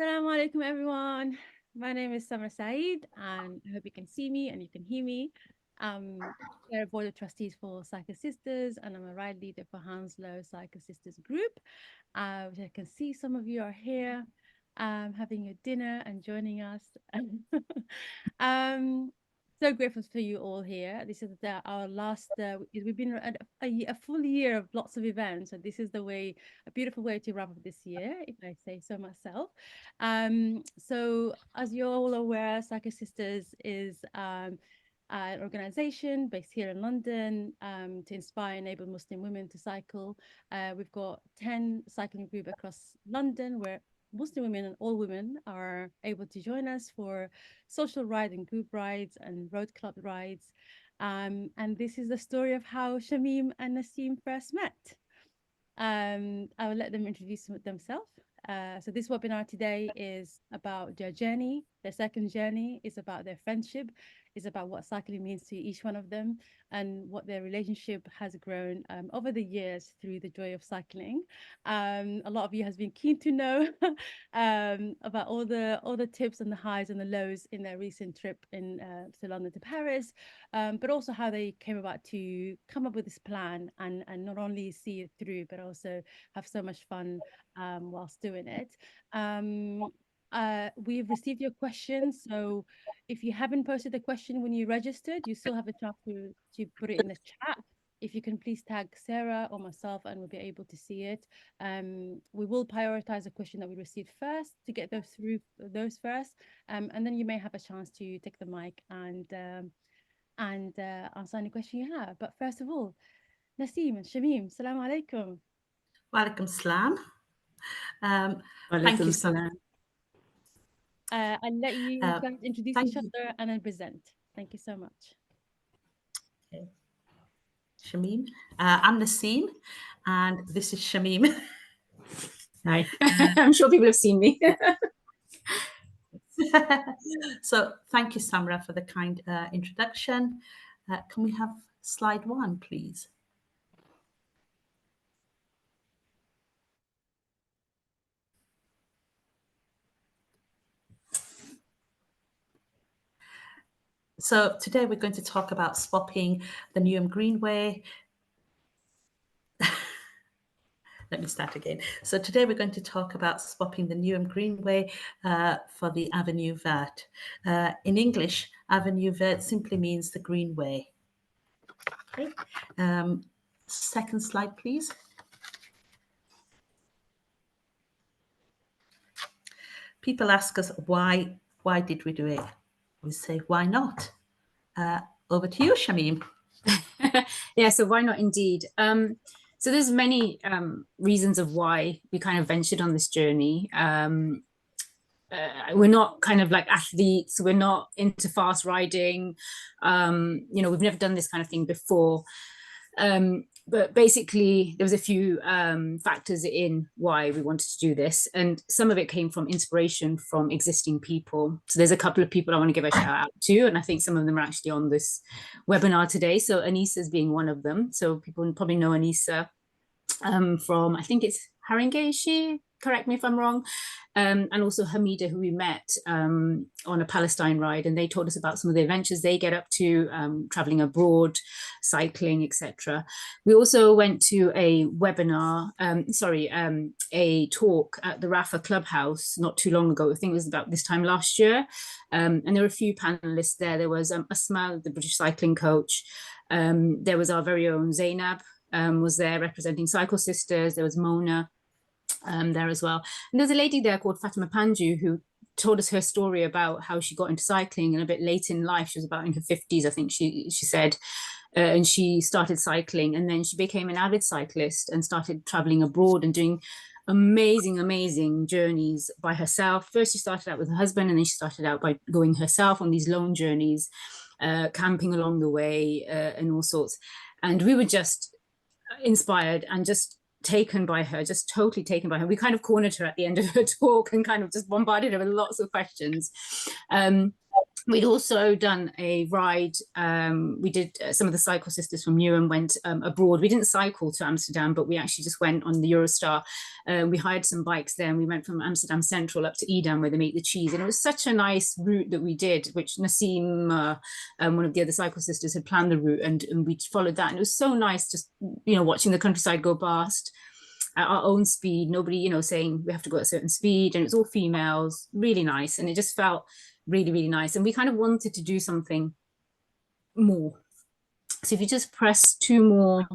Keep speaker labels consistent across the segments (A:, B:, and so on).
A: Assalamu alaikum, everyone. My name is Samra Saeed, and I hope you can see me and you can hear me. Chair of Board of Trustees for Cycle Sisters, and I'm a ride leader for Hounslow Cycle Sisters Group. Which I can see some of you are here, having your dinner and joining us. um, so grateful for you all here. This is our last. We've been a full year of lots of events, and this is a beautiful way to wrap up this year, if I say so myself. So as you're all aware, Cycle Sisters is an organization based here in London to inspire and enable Muslim women to cycle. We've got 10 cycling groups across London where Muslim women and all women are able to join us for social ride and group rides and road club rides. And this is the story of how Shameem and Nasim first met. I will let them introduce themselves. So this webinar today is about their journey. Their second journey is about their friendship, is about what cycling means to each one of them and what their relationship has grown over the years through the joy of cycling. A lot of you has been keen to know about all the tips and the highs and the lows in their recent trip in to London to Paris, but also how they came about to come up with this plan and not only see it through, but also have so much fun whilst doing it. We've received your questions, so if you haven't posted a question when you registered, you still have a chance to put it in the chat. If you can please tag Sarah or myself and we'll be able to see it. We will prioritize a question that we received first to get those first, and then you may have a chance to take the mic and answer any question you have. But first of all, Nasim and Shameem, salam alaikum.
B: Wa alaikum salam. Thank you,
C: salam.
A: I'll let you guys introduce each other and then present. Thank you so much.
B: Okay. Shameem. I'm Nasim, and this is Shameem.
C: Hi. I'm sure people have seen me.
B: So thank you, Samra, for the kind introduction. Can we have slide 1, please? So today we're going to talk about swapping the Newham Greenway. Let me start again. So today we're going to talk about swapping the Newham Greenway for the Avenue Vert. In English, Avenue Vert simply means the Greenway. Okay. Second slide, please. People ask us why did we do it? We say, why not? Over to you, Shameem.
C: Yeah, so why not indeed? So there's many reasons of why we kind of ventured on this journey. We're not kind of like athletes, we're not into fast riding, we've never done this kind of thing before. But basically there was a few factors in why we wanted to do this, and some of it came from inspiration from existing people. So there's a couple of people I want to give a shout out to, and I think some of them are actually on this webinar today. So Anissa's being one of them. So people probably know Anissa from, I think it's Haringey, correct me if I'm wrong, and also Hamida, who we met on a Palestine ride, and they told us about some of the adventures they get up to, traveling abroad, cycling, etc. We also went to a webinar, a talk at the Rafa Clubhouse not too long ago. I think it was about this time last year, and there were a few panelists there. There was Asma, the British cycling coach. There was our very own Zainab, was there representing Cycle Sisters. There was Mona there as well. And there's a lady there called Fatima Panju who told us her story about how she got into cycling, and a bit late in life, she was about in her 50s, I think she said, and she started cycling, and then she became an avid cyclist and started traveling abroad and doing amazing journeys by herself. First she started out with her husband, and then she started out by going herself on these lone journeys, camping along the way, and all sorts. And we were just inspired and just taken by her, just totally taken by her. We kind of cornered her at the end of her talk and kind of just bombarded her with lots of questions. We'd also done a ride. We did some of the cycle sisters from Newham went abroad. We didn't cycle to Amsterdam, but we actually just went on the Eurostar. We hired some bikes there, and we went from Amsterdam Central up to Edam, where they make the cheese. And it was such a nice route that we did, which Nasim, one of the other cycle sisters, had planned the route, and we followed that. And it was so nice, just watching the countryside go past at our own speed. Nobody, saying we have to go at a certain speed, and it was all females. Really nice, and it just felt really, really nice. And we kind of wanted to do something more. So if you just press 2 more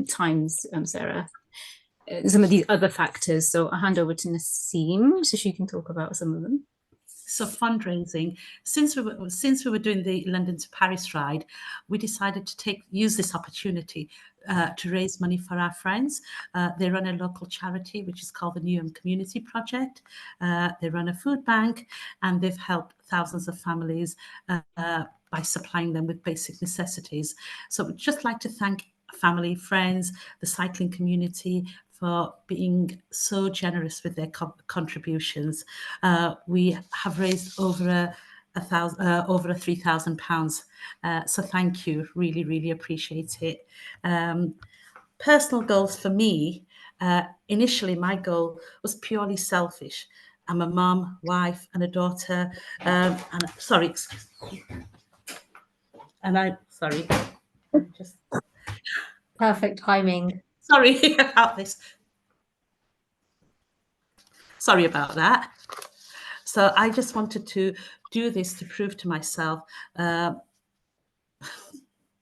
C: times, Sarah, some of these other factors. So I'll hand over to Nasim so she can talk about some of them.
B: So fundraising, since we were doing the London to Paris ride, we decided to use this opportunity to raise money for our friends. They run a local charity which is called the Newham Community Project. They run a food bank, and they've helped thousands of families by supplying them with basic necessities. So we'd just like to thank family, friends, the cycling community for being so generous with their contributions. We have raised over £3,000. So thank you, really, really appreciate it. Personal goals for me, initially my goal was purely selfish. I'm a mum, wife, and a daughter.
D: Perfect timing.
B: Sorry about this. Sorry about that. So I just wanted to do this to prove to myself. Sorry,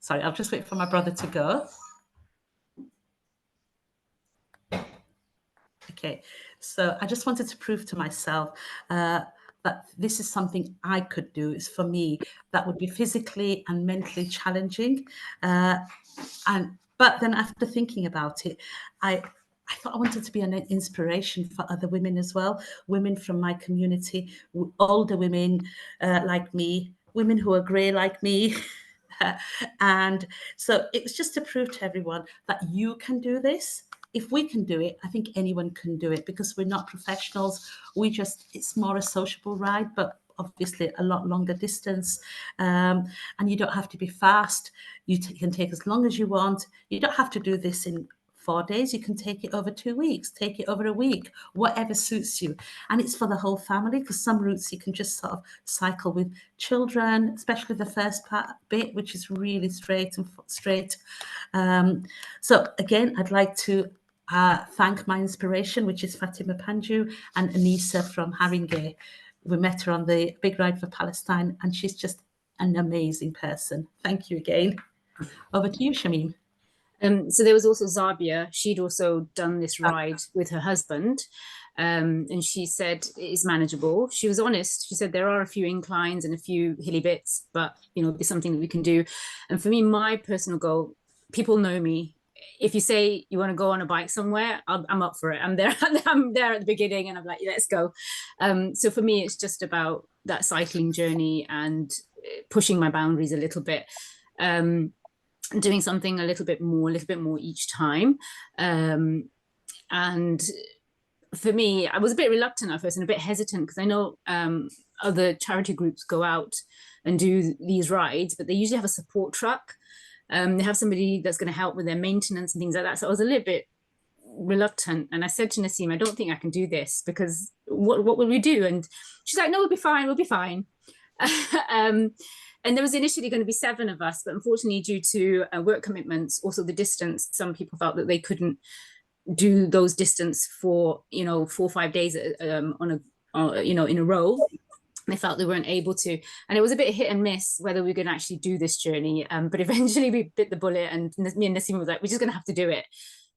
B: I'll just wait for my brother to go. Okay, so I just wanted to prove to myself that this is something I could do. It's for me that would be physically and mentally challenging. But then after thinking about it, I thought I wanted to be an inspiration for other women as well, women from my community, older women like me, women who are grey like me. And so it was just to prove to everyone that you can do this. If we can do it, I think anyone can do it, because we're not professionals. It's more a sociable ride, but obviously a lot longer distance. And you don't have to be fast. You can take as long as you want. You don't have to do this in 4 days. You can take it over 2 weeks, take it over a week, whatever suits you. And it's for the whole family, because some routes you can just sort of cycle with children, especially the first bit, which is really straight. So again, I'd like to thank my inspiration, which is Fatima Panju and Anissa from Haringey. We met her on the Big Ride for Palestine, and she's just an amazing person. Thank you again. Over to you, Shameem.
C: So there was also Zabia. She'd also done this ride with her husband, and she said it is manageable. She was honest. She said there are a few inclines and a few hilly bits, but it's something that we can do. And for me, my personal goal, people know me. If you say you want to go on a bike somewhere, I'm up for it. I'm there. I'm there at the beginning, and I'm like, let's go. So for me, it's just about that cycling journey and pushing my boundaries a little bit. Doing something a little bit more each time. And for me, I was a bit reluctant at first and a bit hesitant, because I know other charity groups go out and do these rides, but they usually have a support truck. They have somebody that's going to help with their maintenance and things like that. So I was a little bit reluctant, and I said to Nasim, I don't think I can do this, because what will we do? And she's like, no, we'll be fine. And there was initially going to be 7 of us, but unfortunately, due to work commitments, also the distance, some people felt that they couldn't do those distance for 4 or 5 days in a row. They felt they weren't able to, and it was a bit hit and miss whether we were going to actually do this journey. But eventually, we bit the bullet, and me and Nasim was like, we're just going to have to do it.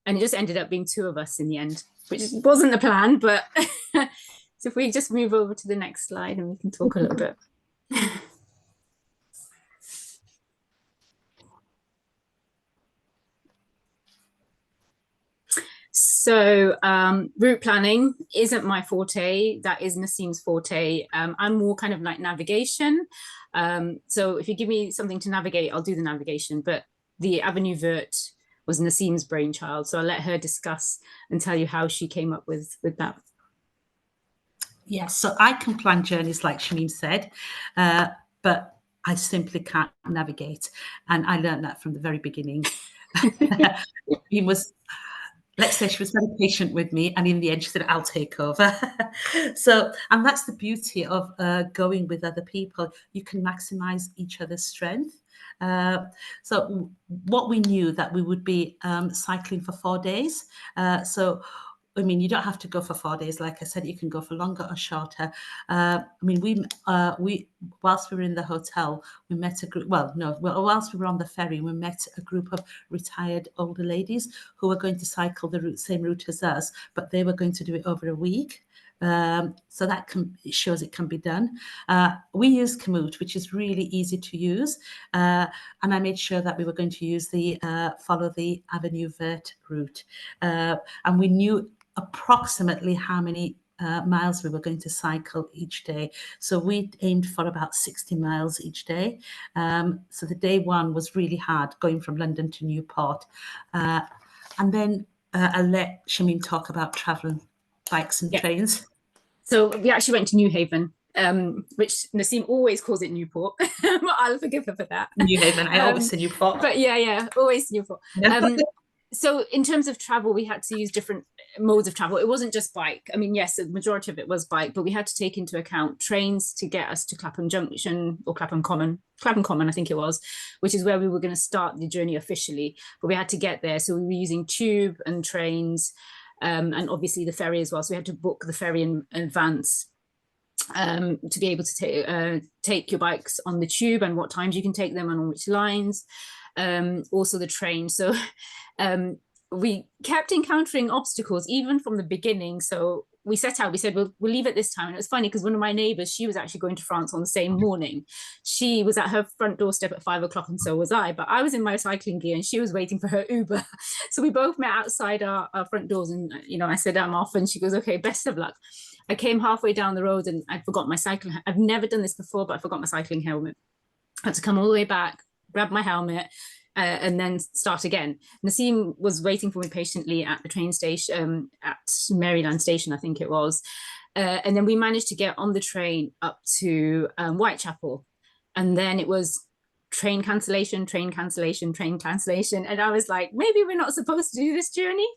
C: And it just ended up being 2 of us in the end, which wasn't the plan. But so if we just move over to the next slide, and we can talk a little bit. So route planning isn't my forte. That is Nasim's forte. I'm more kind of like navigation. So if you give me something to navigate, I'll do the navigation. But the Avenue Vert was Nasim's brainchild. So I'll let her discuss and tell you how she came up with that.
B: Yes, so I can plan journeys, like Shameem said. but I simply can't navigate. And I learned that from the very beginning. He was, let's say, she was very patient with me, and in the end she said, I'll take over. So, and that's the beauty of going with other people. You can maximize each other's strength. So what we knew that we would be cycling for 4 days. So I mean, you don't have to go for 4 days. Like I said, you can go for longer or shorter. I mean, we whilst we were in the hotel, we met a group. Well, no, whilst we were on the ferry, we met a group of retired older ladies who were going to cycle the same route as us, but they were going to do it over a week. So that it shows it can be done. We used Komoot, which is really easy to use, and I made sure that we were going to use the follow the Avenue Verte route, and we knew approximately how many miles we were going to cycle each day. So we aimed for about 60 miles each day. So the day one was really hard, going from London to Newport. And then I'll let Shameem talk about traveling bikes and trains.
C: So we actually went to Newhaven, which Nasim always calls it Newport. I'll forgive her for that.
B: Newhaven, I always say Newport.
C: But yeah, always Newport. So in terms of travel, we had to use different modes of travel. It wasn't just bike. I mean, yes, the majority of it was bike, but we had to take into account trains to get us to Clapham Junction or Clapham Common, I think it was, which is where we were going to start the journey officially. But we had to get there. So we were using tube and trains, and obviously the ferry as well. So we had to book the ferry in advance to be able to take your bikes on the tube and what times you can take them and on which lines. Also the train. So we kept encountering obstacles even from the beginning. So we set out, we said, we'll leave at this time. And it was funny because one of my neighbors, she was actually going to France on the same morning. She was at her front doorstep at 5 o'clock and so was I, but I was in my cycling gear and she was waiting for her Uber. So we both met outside our front doors and, you know, I said, I'm off. And she goes, okay, best of luck. I came halfway down the road and I forgot my cycling. I've never done this before, but I forgot my cycling helmet. I had to come all the way back, grab my helmet, and then start again. Nasim was waiting for me patiently at the train station, at Maryland Station, I think it was. And then we managed to get on the train up to Whitechapel. And then it was train cancellation. And I was like, maybe we're not supposed to do this journey.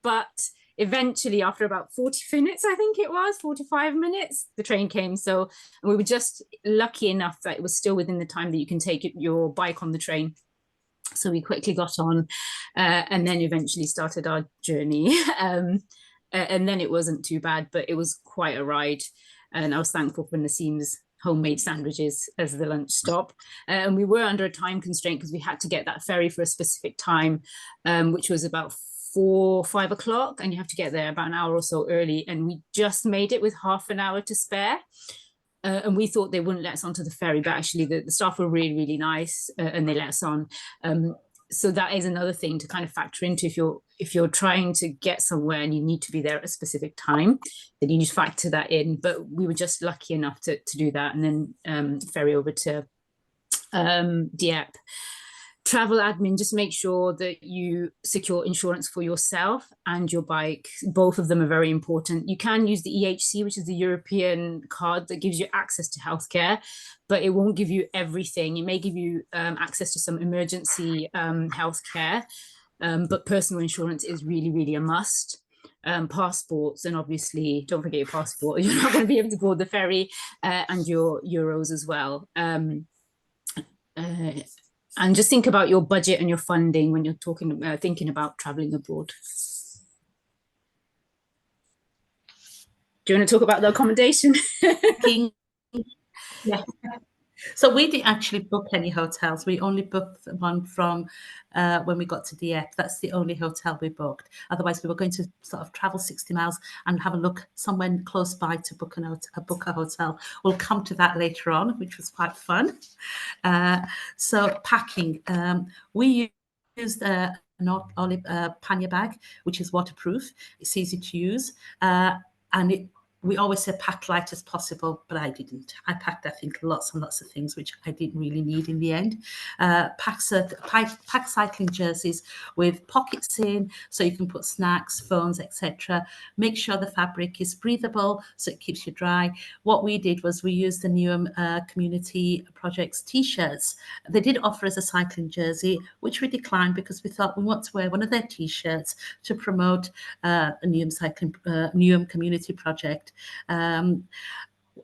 C: But eventually, after about 40 minutes, I think it was 45 minutes, the train came. So we were just lucky enough that it was still within the time that you can take your bike on the train. So we quickly got on and then eventually started our journey. And then it wasn't too bad, but it was quite a ride. And I was thankful for Nasim's homemade sandwiches as the lunch stop. And we were under a time constraint because we had to get that ferry for a specific time, which was about 4-5 o'clock, and you have to get there about an hour or so early, and we just made it with half an hour to spare. And we thought they wouldn't let us onto the ferry, but actually the staff were really nice, and they let us on. So that is another thing to kind of factor into if you're trying to get somewhere and you need to be there at a specific time, then you need to factor that in. But we were just lucky enough to do that, and then ferry over to Dieppe. Travel admin, just make sure that you secure insurance for yourself and your bike. Both of them are very important. You can use the EHC, which is the European card that gives you access to healthcare, but it won't give you everything. It may give you access to some emergency healthcare, but personal insurance is really a must. Passports, and obviously don't forget your passport. You're not going to be able to board the ferry, and your euros as well. And just think about your budget and your funding when you're thinking about traveling abroad. Do you want to talk about the accommodation?
B: Yeah. So we didn't actually book any hotels. We only booked one from when we got to Dieppe. That's the only hotel we booked. Otherwise, we were going to sort of travel 60 miles and have a look somewhere close by to book a hotel. We'll come to that later on, which was quite fun. So packing, we used an olive pannier bag, which is waterproof. It's easy to use, and we always say pack light as possible, but I didn't. I packed, I think, lots and lots of things which I didn't really need in the end. Pack cycling jerseys with pockets in, so you can put snacks, phones, etc. Make sure the fabric is breathable, so it keeps you dry. What we did was we used the Newham Community Project's T-shirts. They did offer us a cycling jersey, which we declined because we thought we want to wear one of their T-shirts to promote a Newham Community Project.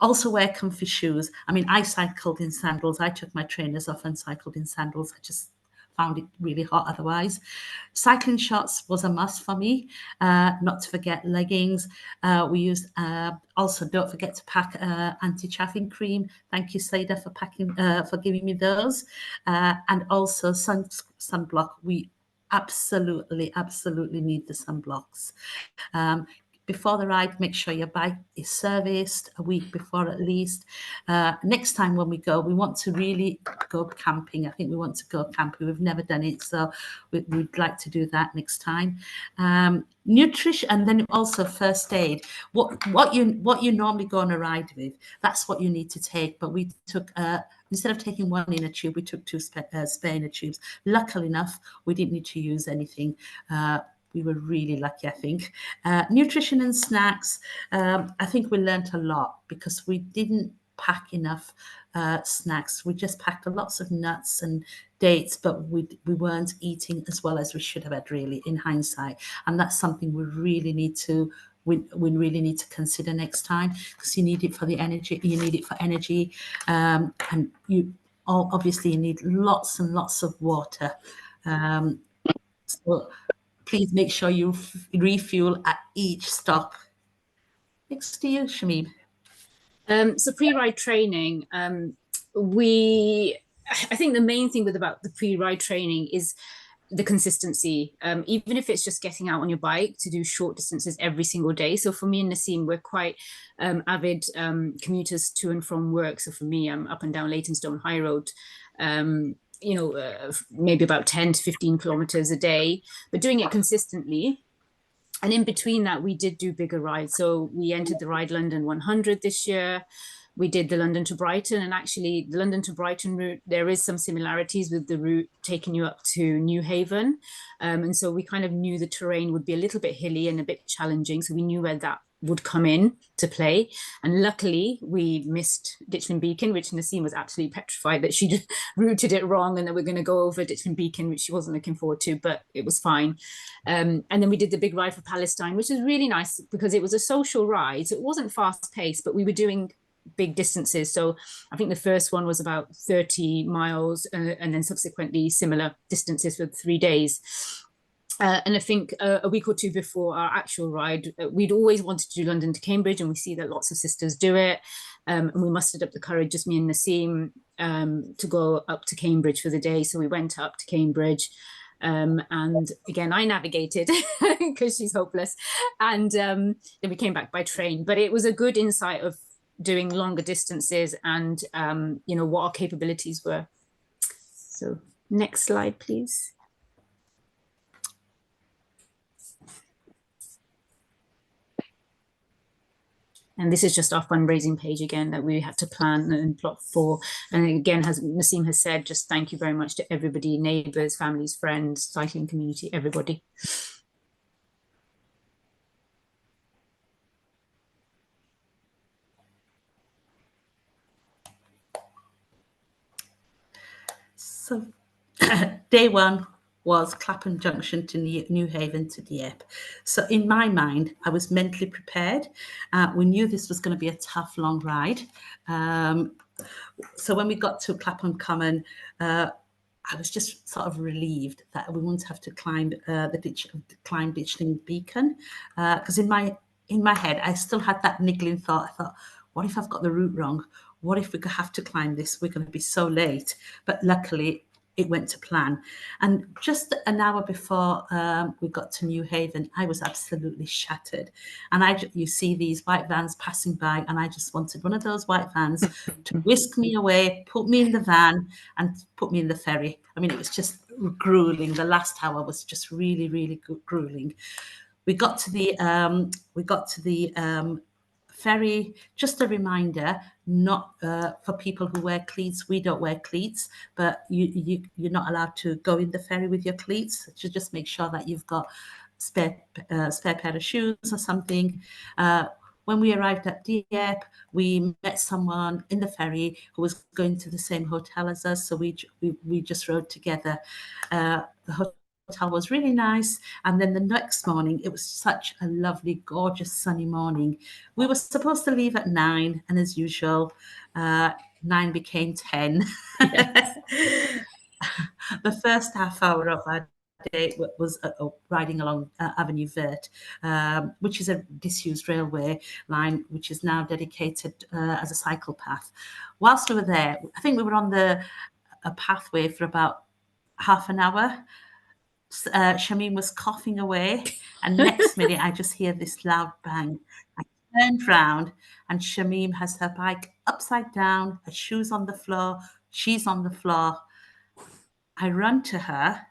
B: Also wear comfy shoes. I mean, I cycled in sandals. I took my trainers off and cycled in sandals. I just found it really hot otherwise. Cycling shorts was a must for me. Not to forget leggings. We used, also don't forget to pack anti-chaffing cream. Thank you, Saida, for giving me those. And also sunblock. We absolutely need the sunblocks. Before the ride, make sure your bike is serviced a week before at least. Next time when we go, we want to really go camping. I think we want to go camping. We've never done it, so we'd like to do that next time. Nutrition, and then also first aid. What you normally go on a ride with, that's what you need to take. But we took instead of taking one inner tube, we took two spare inner tubes. Luckily enough, we didn't need to use anything. We were really lucky, I think. Nutrition and snacks, I think we learnt a lot because we didn't pack enough snacks. We just packed lots of nuts and dates, but we weren't eating as well as we should have had, really, in hindsight. And that's something we really need to really need to consider next time, because you need it for the energy. You need it for energy, and obviously you need lots and lots of water. So please make sure you refuel at each stop. Next to you, Shameem.
C: So pre-ride training, I think the main thing about the pre-ride training is the consistency, even if it's just getting out on your bike to do short distances every single day. So for me and Nasim, we're quite avid commuters to and from work. So for me, I'm up and down Leytonstone High Road, maybe about 10 to 15 kilometers a day, but doing it consistently. And in between that, we did do bigger rides. So we entered the Ride London 100 this year. We did the London to Brighton, and actually the London to Brighton route, there is some similarities with the route taking you up to Newhaven. And so we kind of knew the terrain would be a little bit hilly and a bit challenging. So we knew where that would come in to play. And luckily we missed Ditchling Beacon, which Nasim was absolutely petrified that she routed it wrong and that we're going to go over Ditchling Beacon, which she wasn't looking forward to, but it was fine. And then we did the big ride for Palestine, which was really nice because it was a social ride. So it wasn't fast paced, but we were doing big distances. So I think the first one was about 30 miles and then subsequently similar distances for 3 days. And I think a week or two before our actual ride, we'd always wanted to do London to Cambridge, and we see that lots of sisters do it. And we mustered up the courage, just me and Nasim, to go up to Cambridge for the day. So we went up to Cambridge. And again, I navigated because she's hopeless. And then we came back by train. But it was a good insight of doing longer distances and, what our capabilities were. So next slide, please. And this is just our fundraising page again that we had to plan and plot for. And again, as Nasim has said, just thank you very much to everybody, neighbours, families, friends, cycling community, everybody.
B: So day one was Clapham Junction to Newhaven to Dieppe. So in my mind, I was mentally prepared. We knew this was going to be a tough, long ride. So when we got to Clapham Common, I was just sort of relieved that we wouldn't have to climb Ditchling Beacon, because in my head, I still had that niggling thought. I thought, what if I've got the route wrong? What if we have to climb this? We're going to be so late. But luckily, it went to plan. And just an hour before we got to Newhaven, I was absolutely shattered. And you see these white vans passing by, and I just wanted one of those white vans to whisk me away, put me in the van, and put me in the ferry. I mean, it was just grueling. The last hour was just really, really grueling. We got to the ferry, just a reminder, not for people who wear cleats. We don't wear cleats, but you're not allowed to go in the ferry with your cleats. So just make sure that you've got spare pair of shoes or something. When we arrived at Dieppe, we met someone in the ferry who was going to the same hotel as us, so we just rode together. The hotel was really nice, and then the next morning it was such a lovely, gorgeous, sunny morning. We were supposed to leave at 9, and as usual, 9 became 10.
C: Yes.
B: The first half hour of our day was riding along Avenue Verte, which is a disused railway line, which is now dedicated as a cycle path. Whilst we were there, I think we were on a pathway for about half an hour. Shameem was coughing away, and next minute I just hear this loud bang. I turned round, and Shameem has her bike upside down, her shoes on the floor, she's on the floor. I run to her,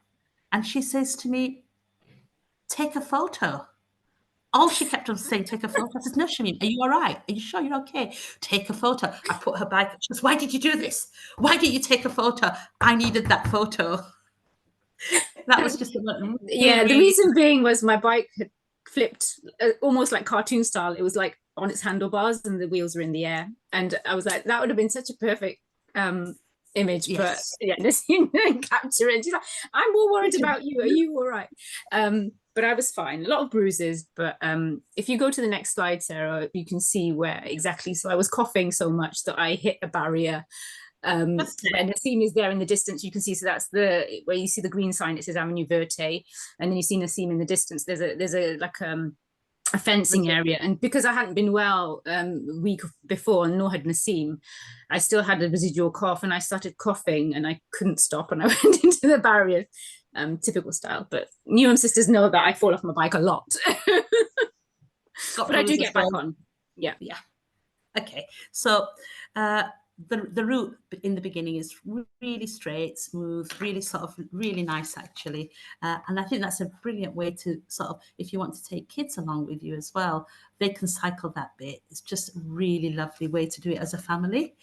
B: and she says to me, "Take a photo." All she kept on saying, "Take a photo." I said, "No, Shameem, are you all right? Are you sure you're okay? Take a photo." I put her bike. She goes, "Why did you do this? Why did you take a photo?" I needed that photo. That was just really,
C: Yeah, the
B: really.
C: reason being was my bike had flipped almost like cartoon style. It was like on its handlebars and the wheels were in the air. And I was like, that would have been such a perfect image.
B: Yes.
C: But yeah, Nasim didn't capture it. She's like, "I'm more worried about you. Are you all right?" But I was fine. A lot of bruises. But if you go to the next slide, Sarah, you can see where exactly. So I was coughing so much that I hit a barrier. And Nasim is there in the distance. You can see, so that's where you see the green sign. It says Avenue Verte, and then you see Nasim in the distance. There's a like a fencing area, and because I hadn't been well a week before, and nor had Nasim, I still had a residual cough, and I started coughing, and I couldn't stop, and I went into the barrier, typical style. But Newham sisters know that I fall off my bike a lot, but I do get back on. Yeah.
B: Okay, so the route in the beginning is really straight, smooth, really sort of really nice actually, and I think that's a brilliant way to sort of, if you want to take kids along with you as well, they can cycle that bit. It's just a really lovely way to do it as a family.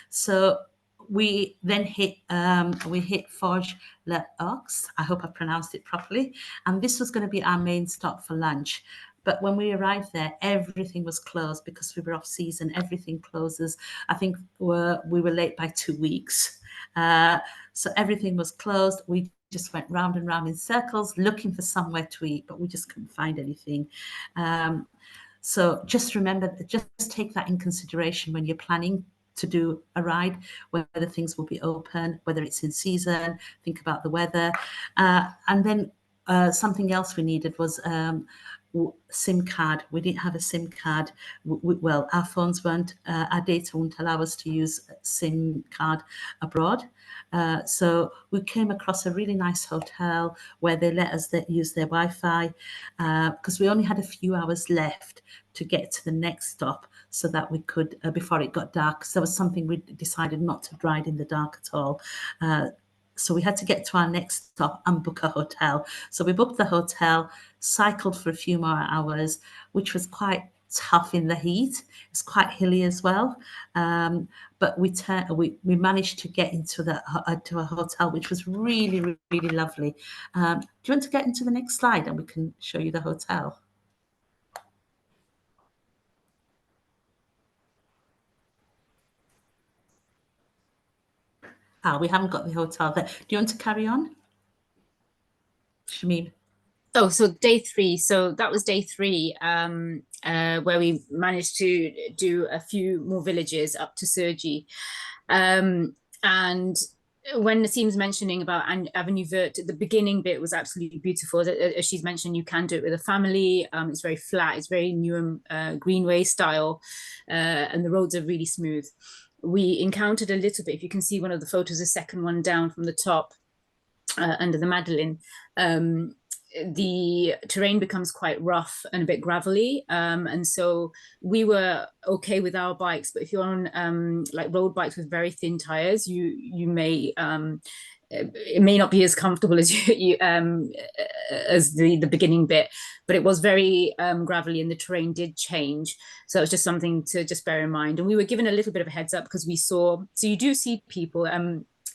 B: So we then hit Forge Le Ox. I hope I pronounced it properly, and this was going to be our main stop for lunch. But when we arrived there, everything was closed because we were off season. Everything closes. I think we were late by 2 weeks. So everything was closed. We just went round and round in circles looking for somewhere to eat, but we just couldn't find anything. So just remember, just take that in consideration when you're planning to do a ride, whether things will be open, whether it's in season, think about the weather. And then something else we needed was SIM card. We didn't have a SIM card. Well, our phones weren't, our data wouldn't allow us to use a SIM card abroad. So we came across a really nice hotel where they let us use their Wi-Fi because we only had a few hours left to get to the next stop so that we could, before it got dark, because there was something we decided not to ride in the dark at all. So we had to get to our next stop and book a hotel. So we booked the hotel, cycled for a few more hours, which was quite tough in the heat. It's quite hilly as well. But we managed to get into to a hotel, which was really, really lovely. Do you want to get into the next slide and we can show you the hotel? We haven't got the hotel there. Do you want to carry on, Shameem?
C: Oh, so day 3. So that was day 3, where we managed to do a few more villages up to Sergi. And when Nasim's mentioning about Avenue Verte, the beginning bit was absolutely beautiful. As she's mentioned, you can do it with a family. It's very flat. It's very Newham Greenway style, and the roads are really smooth. We encountered a little bit, if you can see one of the photos, the second one down from the top, under the Madeleine, the terrain becomes quite rough and a bit gravelly, and so we were okay with our bikes, but if you're on like road bikes with very thin tires, you may it may not be as comfortable as as the beginning bit, but it was very gravelly and the terrain did change. So it was just something to just bear in mind. And we were given a little bit of a heads up because we saw, so you do see people,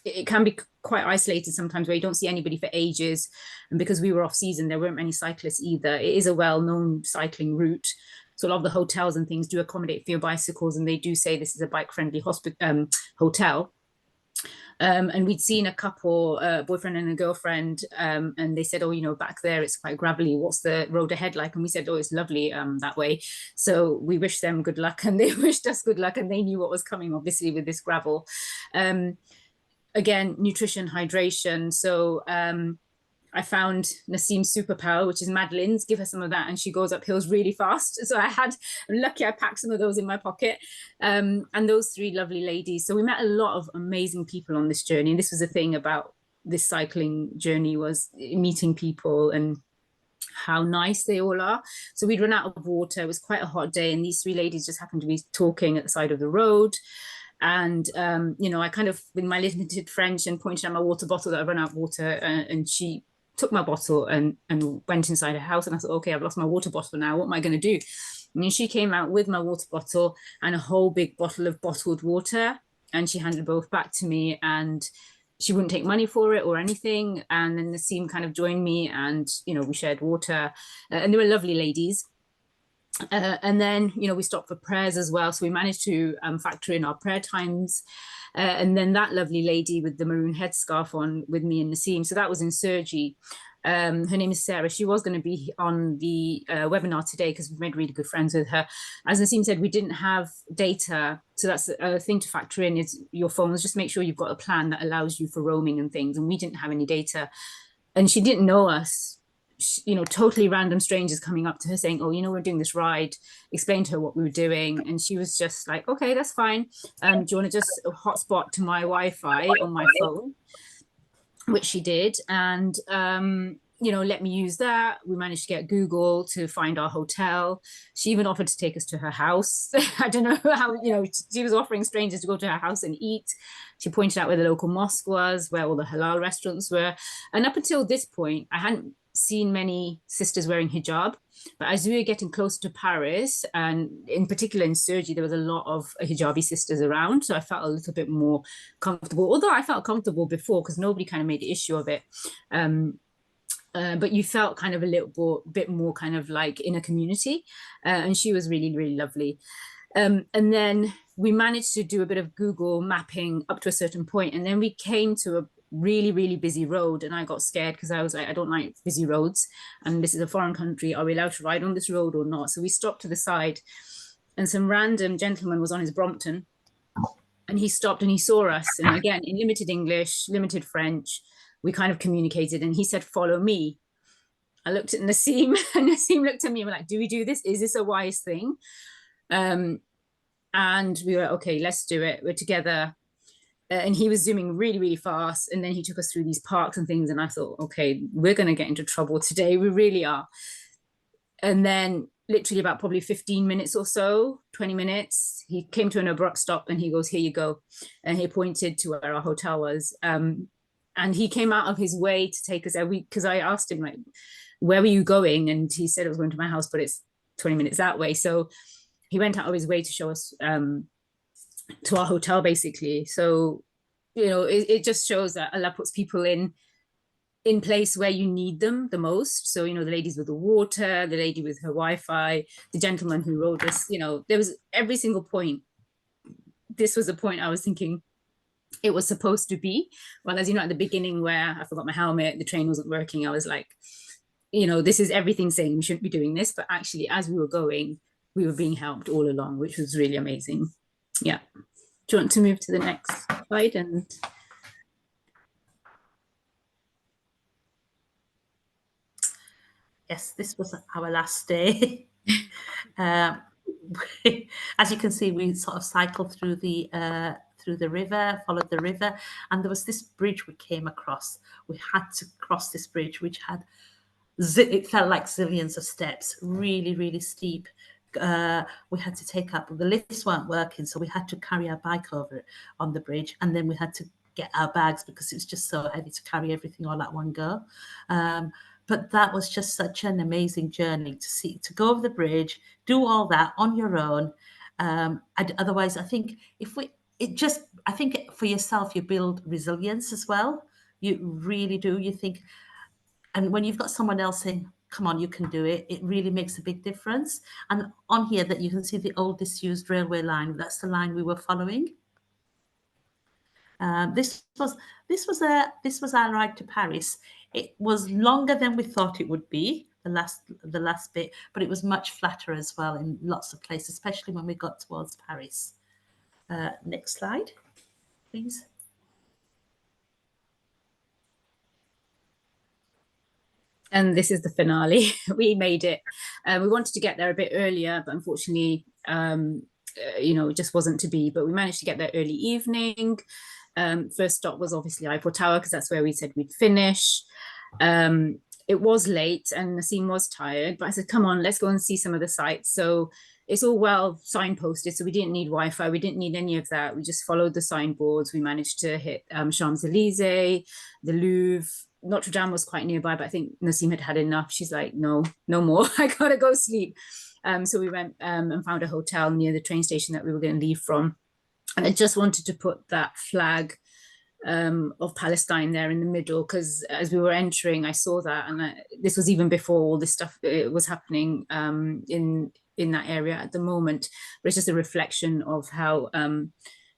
C: it can be quite isolated sometimes where you don't see anybody for ages. And because we were off season, there weren't many cyclists either. It is a well-known cycling route. So a lot of the hotels and things do accommodate for your bicycles, and they do say this is a bike-friendly hotel. And we'd seen a couple, boyfriend and a girlfriend, and they said, oh, you know, back there it's quite gravelly. What's the road ahead like? And we said, oh, it's lovely that way. So we wished them good luck, and they wished us good luck, and they knew what was coming, obviously, with this gravel. Again, nutrition, hydration. So I found Nasim's superpower, which is Madeline's. Give her some of that, and she goes up hills really fast. So I'm lucky I packed some of those in my pocket. And those three lovely ladies. So we met a lot of amazing people on this journey. And this was the thing about this cycling journey, was meeting people and how nice they all are. So we'd run out of water. It was quite a hot day, and these three ladies just happened to be talking at the side of the road. And you know, I kind of, with my limited French, and pointed at my water bottle that I run out of water, and she took my bottle and went inside her house. And I thought, okay, I've lost my water bottle now. What am I going to do? And she came out with my water bottle and a whole big bottle of bottled water, and she handed both back to me, and she wouldn't take money for it or anything. And then Nasim kind of joined me, and you know, we shared water, and they were lovely ladies. And then, you know, we stopped for prayers as well. So we managed to factor in our prayer times. And then that lovely lady with the maroon headscarf on with me and Nasim. So that was in Sergi. Her name is Sarah. She was going to be on the webinar today because we've made really good friends with her. As Nasim said, we didn't have data. So that's a thing to factor in, is your phones. Just make sure you've got a plan that allows you for roaming and things. And we didn't have any data. And she didn't know us. You know, totally random strangers coming up to her saying, oh, you know, we're doing this ride, explain to her what we were doing. And she was just like, okay, that's fine. Do you want to just hotspot to my Wi-Fi on my phone? Which she did. And, you know, let me use that. We managed to get Google to find our hotel. She even offered to take us to her house. I don't know how, you know, she was offering strangers to go to her house and eat. She pointed out where the local mosque was, where all the halal restaurants were. And up until this point, I hadn't seen many sisters wearing hijab, but as we were getting closer to Paris, and in particular in Sergi, there was a lot of hijabi sisters around, so I felt a little bit more comfortable, although I felt comfortable before because nobody kind of made an issue of it. But you felt kind of a little bit more kind of like in a community, and she was really, really lovely. And then we managed to do a bit of Google mapping up to a certain point, and then we came to a really, really busy road, and I got scared because I was like, I don't like busy roads, and this is a foreign country. Are we allowed to ride on this road or not? So we stopped to the side, and some random gentleman was on his Brompton, and he stopped and he saw us, and again, in limited English, limited French, we kind of communicated, and he said, follow me. I looked at Nasim, and Nasim looked at me and we're like, do we do this? Is this a wise thing? And we were, okay, let's do it. We're together. And he was zooming really, really fast. And then he took us through these parks and things. And I thought, okay, we're going to get into trouble today. We really are. And then literally about probably 15 minutes or so, 20 minutes, he came to an abrupt stop and he goes, here you go. And he pointed to where our hotel was. And he came out of his way to take us there. Because I asked him, like, where were you going? And he said it was going to my house, but it's 20 minutes that way. So he went out of his way to show us to our hotel, basically. So, you know, it just shows that Allah puts people in place where you need them the most. So, you know, the ladies with the water, the lady with her Wi-Fi, the gentleman who rode us, you know, there was every single point. This was the point I was thinking it was supposed to be. Well, as you know, at the beginning where I forgot my helmet, the train wasn't working, I was like, you know, this is everything saying we shouldn't be doing this. But actually, as we were going, we were being helped all along, which was really amazing. Yeah. Do you want to move to the next slide? And
B: yes, this was our last day. As you can see, we sort of cycled through the river, followed the river, and there was this bridge we came across. We had to cross this bridge, which had, it felt like zillions of steps, really, really steep. We had to take up, the lifts weren't working, so we had to carry our bike over on the bridge, and then we had to get our bags because it was just so heavy to carry everything all at one go. But that was just such an amazing journey to go over the bridge, do all that on your own. Otherwise, I think I think for yourself, you build resilience as well. You really do. You think, and when you've got someone else saying, come on, you can do it, it really makes a big difference. And on here that you can see the old disused railway line, that's the line we were following. This was our ride to Paris. It was longer than we thought it would be, the last bit, but it was much flatter as well in lots of places, especially when we got towards Paris. Next slide, please.
C: And this is the finale. We made it. We wanted to get there a bit earlier, but unfortunately, it just wasn't to be. But we managed to get there early evening. First stop was obviously Eiffel Tower because that's where we said we'd finish. It was late and Nasim was tired, but I said, come on, let's go and see some of the sites. So it's all well signposted, so we didn't need Wi-Fi, we didn't need any of that. We just followed the signboards. We managed to hit Champs-Elysees, the Louvre. Notre Dame was quite nearby, but I think Nasim had enough. She's like, no more. I gotta go sleep. So we went and found a hotel near the train station that we were going to leave from. And I just wanted to put that flag of Palestine there in the middle, because as we were entering, I saw that, and this was even before all this stuff was happening in that area at the moment. But it's just a reflection of how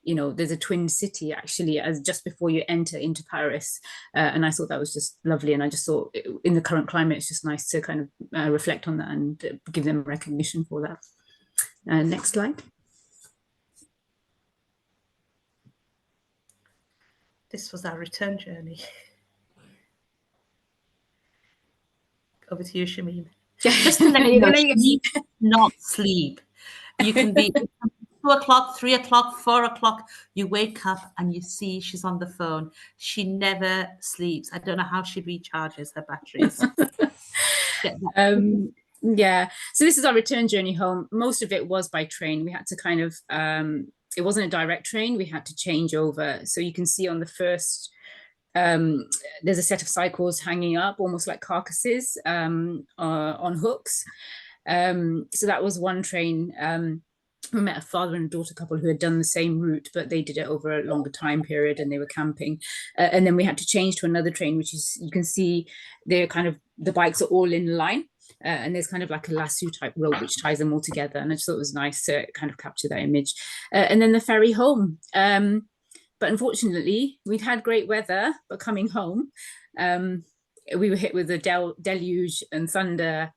C: there's a twin city actually as just before you enter into Paris, and I thought that was just lovely. And I just thought in the current climate, it's just nice to kind of reflect on that and give them recognition for that. Next slide.
B: This was our return journey. Over to you, Shameem. Just to let you know, you not sleep. You can be 2 o'clock, 3 o'clock, 4 o'clock. You wake up and you see she's on the phone. She never sleeps. I don't know how she recharges her batteries.
C: Yeah. So this is our return journey home. Most of it was by train. We had to kind of, it wasn't a direct train. We had to change over. So you can see on the first, there's a set of cycles hanging up, almost like carcasses on hooks. So that was one train. We met a father and daughter couple who had done the same route, but they did it over a longer time period and they were camping. And then we had to change to another train, which is, you can see they're kind of, the bikes are all in line. And there's kind of like a lasso type rope which ties them all together. And I just thought it was nice to kind of capture that image. And then the ferry home. But unfortunately, we'd had great weather, but coming home, we were hit with a deluge and thunder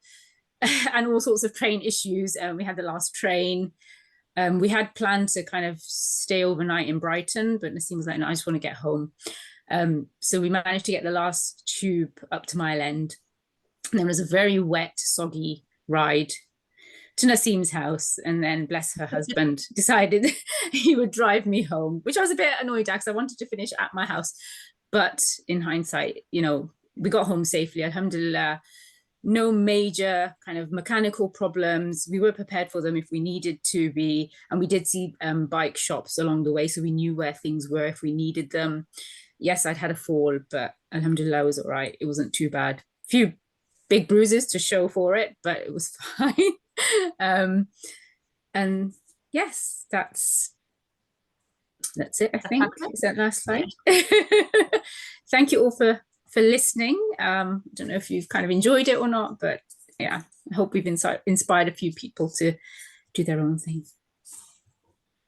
C: and all sorts of train issues. We had the last train. We had planned to kind of stay overnight in Brighton, but Nasim was like, no, I just want to get home. So we managed to get the last tube up to Mile End. And then it was a very wet, soggy ride to Nasim's house. And then, bless her husband, decided he would drive me home, which I was a bit annoyed at because I wanted to finish at my house. But in hindsight, we got home safely, alhamdulillah. No major kind of mechanical problems. We were prepared for them if we needed to be. And we did see bike shops along the way, so we knew where things were if we needed them. Yes, I'd had a fall, but alhamdulillah, it was all right. It wasn't too bad. A few big bruises to show for it, but it was fine. And yes, that's it, I think. Is that last slide? Thank you all for listening. I don't know if you've kind of enjoyed it or not, but yeah, I hope we've inspired a few people to do their own thing.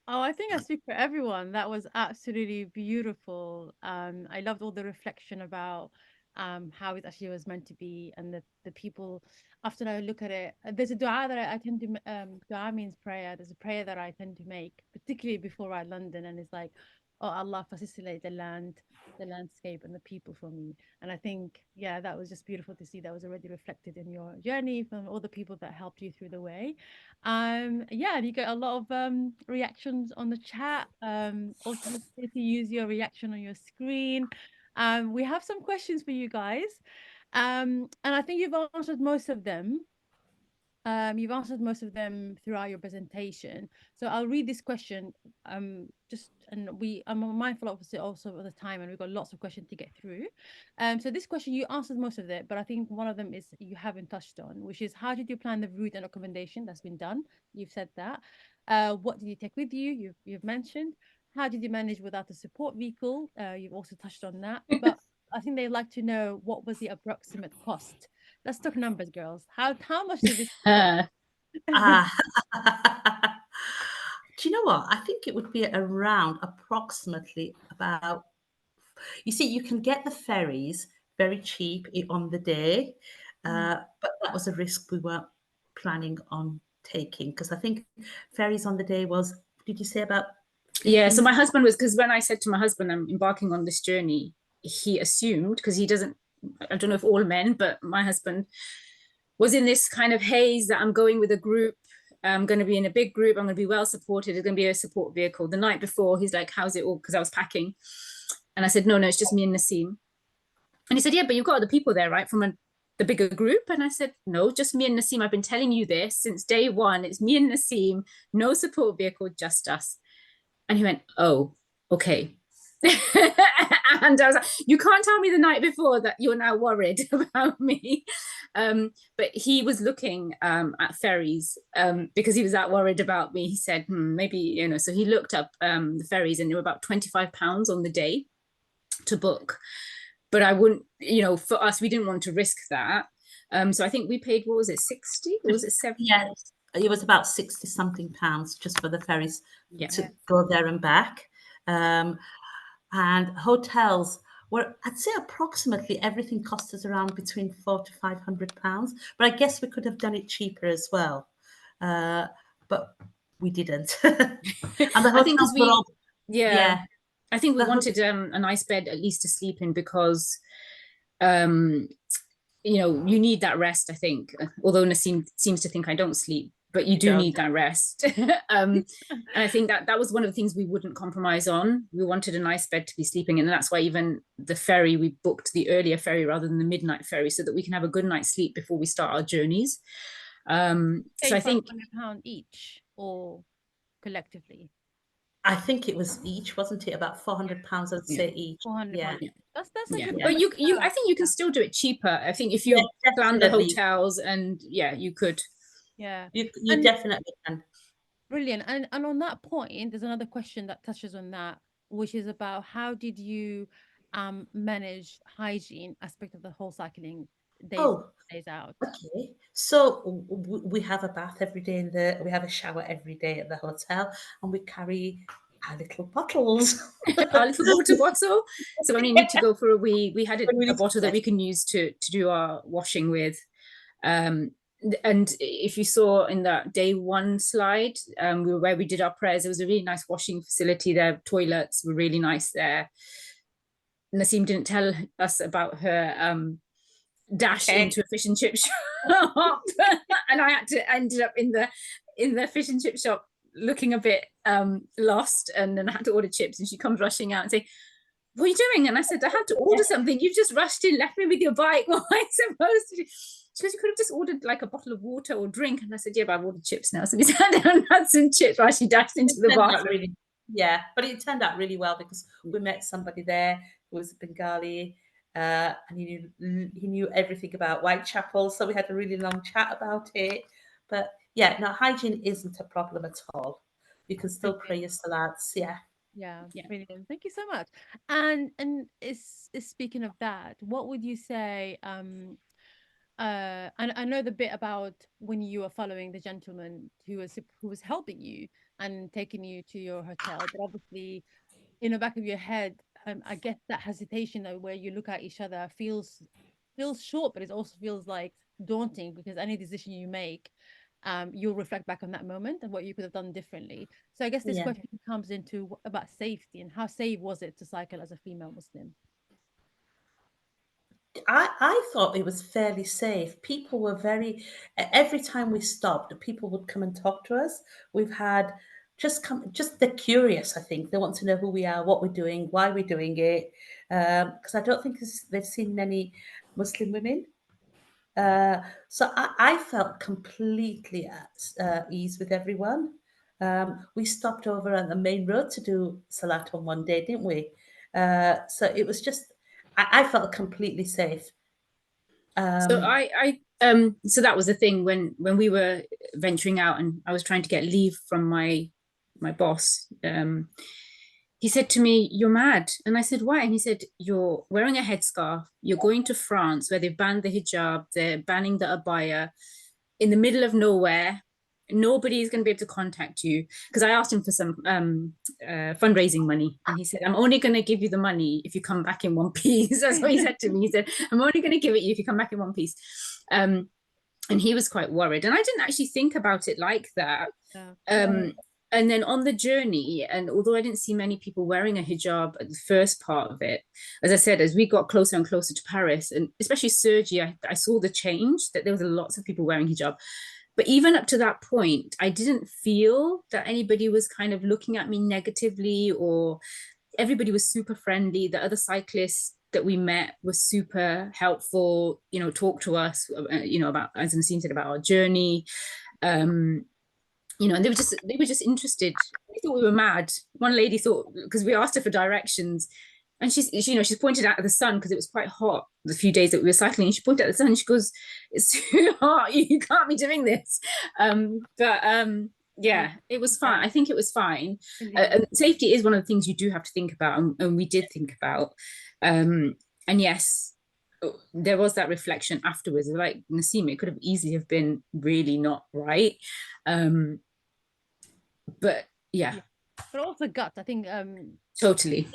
A: Oh, I think I speak for everyone. That was absolutely beautiful. I loved all the reflection about how it actually was meant to be, and the people. After I look at it, there's a dua that I tend to. Dua means prayer. There's a prayer that I tend to make, particularly before I London, and it's like, oh Allah, facilitate the landscape, and the people for me. And I think, yeah, that was just beautiful to see. That was already reflected in your journey from all the people that helped you through the way. Yeah, and you get a lot of reactions on the chat. Also feel free to use your reaction on your screen. We have some questions for you guys. And I think you've answered most of them. You've answered most of them throughout your presentation. So I'll read this question. I'm mindful obviously also of the time, and we've got lots of questions to get through. So this question you answered most of it, but I think one of them is you haven't touched on, which is how did you plan the route and accommodation? That's been done. You've said that. What did you take with you? You've mentioned. How did you manage without a support vehicle? You've also touched on that, but I think they'd like to know what was the approximate cost. Let's talk numbers, girls. How much did this cost?
B: Ah, do you know what? I think it would be around approximately about. You see, you can get the ferries very cheap on the day, but that was a risk we weren't planning on taking because I think ferries on the day was. Did you say about
C: Yeah, so
B: 15?
C: my husband was, because when I said to my husband I'm embarking on this journey, he assumed, because he doesn't, I don't know if all men, but my husband was in this kind of haze that I'm going with a group. I'm going to be in a big group. I'm going to be well supported. It's going to be a support vehicle. The night before, he's like, how's it all? Because I was packing. And I said, no, it's just me and Nasim. And he said, yeah, but you've got other people there, right? From the bigger group. And I said, no, just me and Nasim. I've been telling you this since day one. It's me and Nasim, no support vehicle, just us. And he went, oh, okay. And I was like, you can't tell me the night before that you're now worried about me. But he was looking at ferries because he was that worried about me. He said, maybe, so he looked up the ferries and they were about £25 on the day to book. But I wouldn't, for us, we didn't want to risk that. So I think we paid, what was it, 60 or was it 70?
B: Yeah, it was about 60 something pounds just for the ferries to
A: Yeah.
B: go there and back. And hotels were, I'd say approximately everything cost us around between £400 to £500. But I guess we could have done it cheaper as well. But we didn't. And the
C: I think because
B: hotels were all,
C: yeah,
B: yeah,
C: I think we
B: the,
C: wanted a nice bed at least to sleep in because um you need that rest, I think, although Nasim seems to think I don't sleep, but you do need that rest. And I think that was one of the things we wouldn't compromise on. We wanted a nice bed to be sleeping in, and that's why even the ferry, we booked the earlier ferry rather than the midnight ferry so that we can have a good night's sleep before we start our journeys. So I think
A: £500 each or collectively?
B: I think it was each, wasn't it? About £400, I'd say each.
A: 400
B: Yeah.
A: pounds. That's a
C: yeah,
A: good
B: Yeah.
C: but
A: point.
C: I think you can still do it cheaper. I think if
B: Yeah,
C: you plan the
B: definitely.
C: hotels, and yeah, you could.
A: Yeah.
B: You
A: And
B: definitely can.
A: brilliant. And on that point, there's another question that touches on that, which is about how did you manage hygiene aspect of the whole cycling days
B: Oh,
A: days out?
B: okay. So we have a bath every day we have a shower every day at the hotel, and we carry our little bottles.
C: Our little water bottle. So when we need to go for a wee, we had
B: When we
C: a
B: need to
C: bottle that
B: sweat.
C: we can use to do our washing with. And if you saw in that day one slide, where we did our prayers, there was a really nice washing facility there. Toilets were really nice there. Nasim didn't tell us about her dash into a fish and chip shop, and I ended up in the fish and chip shop looking a bit lost, and then I had to order chips, and she comes rushing out and say, what are you doing? And I said, I had to order something. You've just rushed in, left me with your bike. What am I supposed to do? She goes, you could have just ordered like a bottle of water or drink. And I said, yeah, but I've ordered chips now. So we sat down and had some chips while she dashed into the bar.
B: Yeah, but it turned out really well because we met somebody there who was a Bengali, and he knew everything about Whitechapel. So we had a really long chat about it. But yeah, no, hygiene isn't a problem at all. You can still pray your salats. Yeah.
A: Yeah,
C: Yeah.
A: brilliant. Thank you so much. And is speaking of that, what would you say? And I know the bit about when you were following the gentleman who was helping you and taking you to your hotel, but obviously in the back of your head, I guess that hesitation though, where you look at each other feels short, but it also feels like daunting because any decision you make, you'll reflect back on that moment and what you could have done differently. So I guess this
B: Yeah.
A: question comes into about safety and how safe was it to cycle as a female Muslim?
B: I thought it was fairly safe. People were every time we stopped, people would come and talk to us. We've had just they're curious, I think. They want to know who we are, what we're doing, why we're doing it. Because I don't think they've seen many Muslim women. So I felt completely at ease with everyone. We stopped over on the main road to do Salat on one day, didn't we? So it was just, I felt completely safe.
C: So so that was the thing when we were venturing out and I was trying to get leave from my boss. He said to me, "You're mad," and I said, "Why?" And he said, "You're wearing a headscarf. You're going to France where they've banned the hijab. They're banning the abaya in the middle of nowhere. Nobody is going to be able to contact you." Because I asked him for some fundraising money, and he said, "I'm only going to give you the money if you come back in one piece." That's what he said to me. He said, "I'm only going to give it you if you come back in one piece." And he was quite worried, and I didn't actually think about it like that. And then on the journey, and although I didn't see many people wearing a hijab at the first part of it, as I said, as we got closer and closer to Paris, and especially Sergi, I saw the change that there was lots of people wearing hijab. But even up to that point, I didn't feel that anybody was kind of looking at me negatively, or everybody was super friendly. The other cyclists that we met were super helpful, talk to us, about, as Nasim said, about our journey. And they were just interested. They thought we were mad. One lady thought, because we asked her for directions, and she's pointed out the sun because it was quite hot the few days that we were cycling. And she pointed out the sun. And she goes, "It's too hot. You can't be doing this." Yeah, it was fine. I think it was fine. Safety is one of the things you do have to think about, and we did think about. And yes, there was that reflection afterwards. Like Nasim, it could have easily have been really not right. But yeah,
A: but also gut. I think
C: totally.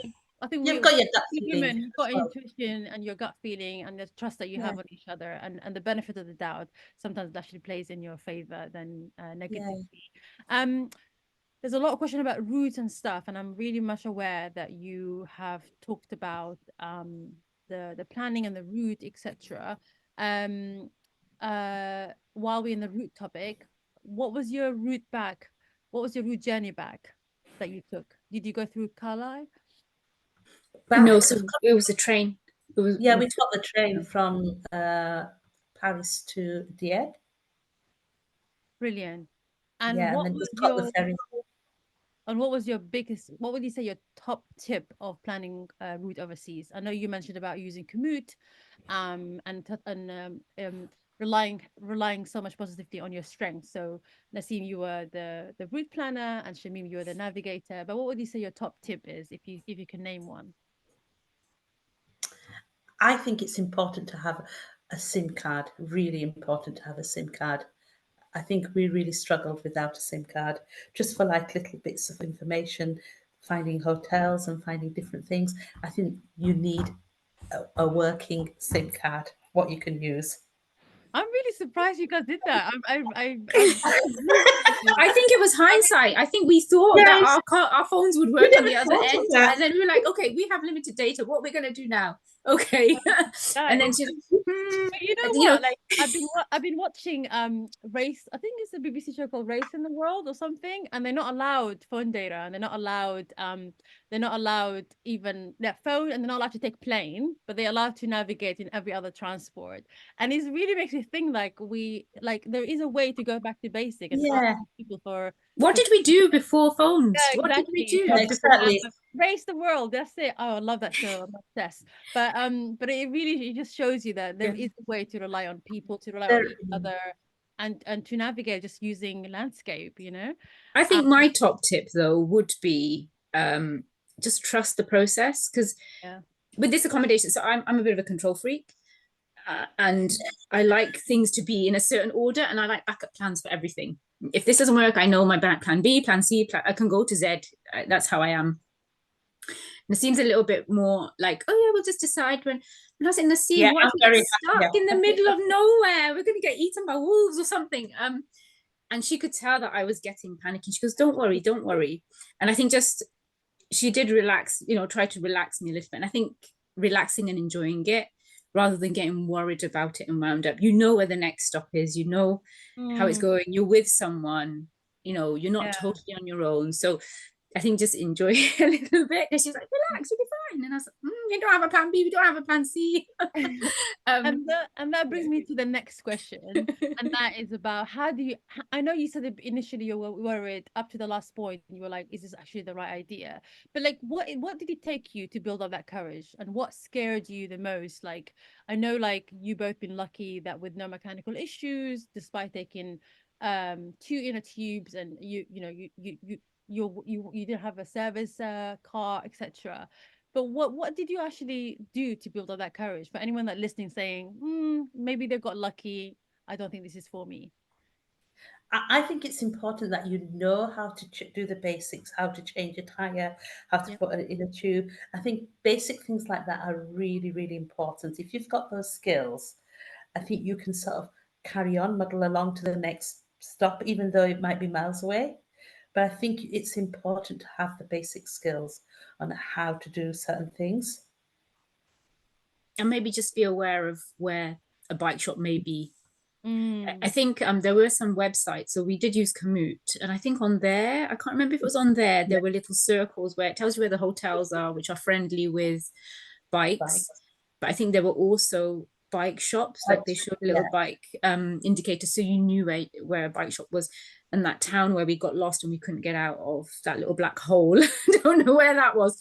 A: I think
B: You've got your gut
A: women,
B: feeling
A: you've got
B: as well.
A: intuition and your gut feeling and the trust that you have on each other, and the benefit of the doubt sometimes actually plays in your favor than negatively. There's a lot of question about routes and stuff, and I'm really much aware that you have talked about the planning and the route, etc. While we're in the route topic, what was your route back? What was your route journey back that you took? Did you go through Carlisle?
C: No, so it was a train.
B: We took the train from Paris to Dieppe.
A: Brilliant. And
B: and
A: what
B: then
A: was
B: just got
A: your
B: the ferry.
A: and what was your biggest, what would you say your top tip of planning a route overseas? I know you mentioned about using Komoot, and relying so much positively on your strengths. So Nasim, you were the route planner, and Shameem, you were the navigator. But what would you say your top tip is, if you can name one?
B: I think it's important to have a SIM card. Really important to have a SIM card. I think we really struggled without a SIM card, just for like little bits of information, finding hotels and finding different things. I think you need a working SIM card, what you can use.
A: I'm really surprised you guys did that.
C: I think it was hindsight. I think we thought that our phones would work on the other end, and then we were like, "Okay, we have limited data. What are we going to do now?" Okay, and then she's,
A: you know what? Like I've been watching Race. I think it's a BBC show called Race in the World or something, and they're not allowed phone data, and they're not allowed even their phone, and they're not allowed to take plane, but they're allowed to navigate in every other transport. And it really makes me think like there is a way to go back to basic and ask people for.
C: What did we do before phones?
A: Yeah,
C: What did we do?
B: Exactly.
A: Race the World. That's it. Oh, I love that show. I'm obsessed. But it just shows you that there is a way to rely on people, to rely on each other, and to navigate just using landscape.
C: I think my top tip though would be just trust the process, because with this accommodation, so I'm a bit of a control freak. And I like things to be in a certain order, and I like backup plans for everything. If this doesn't work, I know my plan B, plan C, I can go to Z. That's how I am. And it seems a little bit more like, oh yeah, we'll just decide when I was in the sea. What if we get stuck in the middle of nowhere? We're going to get eaten by wolves or something. And she could tell that I was getting panicky. She goes, don't worry. And I think just she did relax, try to relax me a little bit. And I think relaxing and enjoying it, rather than getting worried about it and wound up. You know where the next stop is, you know how it's going, you're with someone, you're not totally on your own. So I think just enjoy it a little bit. And she's like, relax, you'll be fine. And I was like, you don't have a plan B, we don't have a plan C.
A: And that brings me to the next question, and that is about how do you, I know you said that initially you were worried up to the last point, you were like, is this actually the right idea? But like, what did it take you to build up that courage, and what scared you the most? Like, I know like you both been lucky that with no mechanical issues, despite taking two inner tubes, and you know you didn't have a service car, etc. But what did you actually do to build up that courage for anyone that listening saying, maybe they got lucky, I don't think this is for me?
B: I think it's important that you know how to do the basics, how to change a tire, how to
A: Yeah.
B: put it in a tube. I think basic things like that are really, really important. If you've got those skills, I think you can sort of carry on, muddle along to the next stop, even though it might be miles away. But I think it's important to have the basic skills on how to do certain things.
C: And maybe just be aware of where a bike shop may be. I
A: Mm,
C: think there were some websites, so we did use Komoot, and I think on there, I can't remember if it was on there,
B: Yeah,
C: there were little circles where it tells you where the hotels are, which are friendly with bikes.
B: bikes.
C: But I think there were also bike shops, like they showed a
B: Yeah.
C: little bike indicator, so you knew where a bike shop was. And that town where we got lost and we couldn't get out of that little black hole, don't know where that was.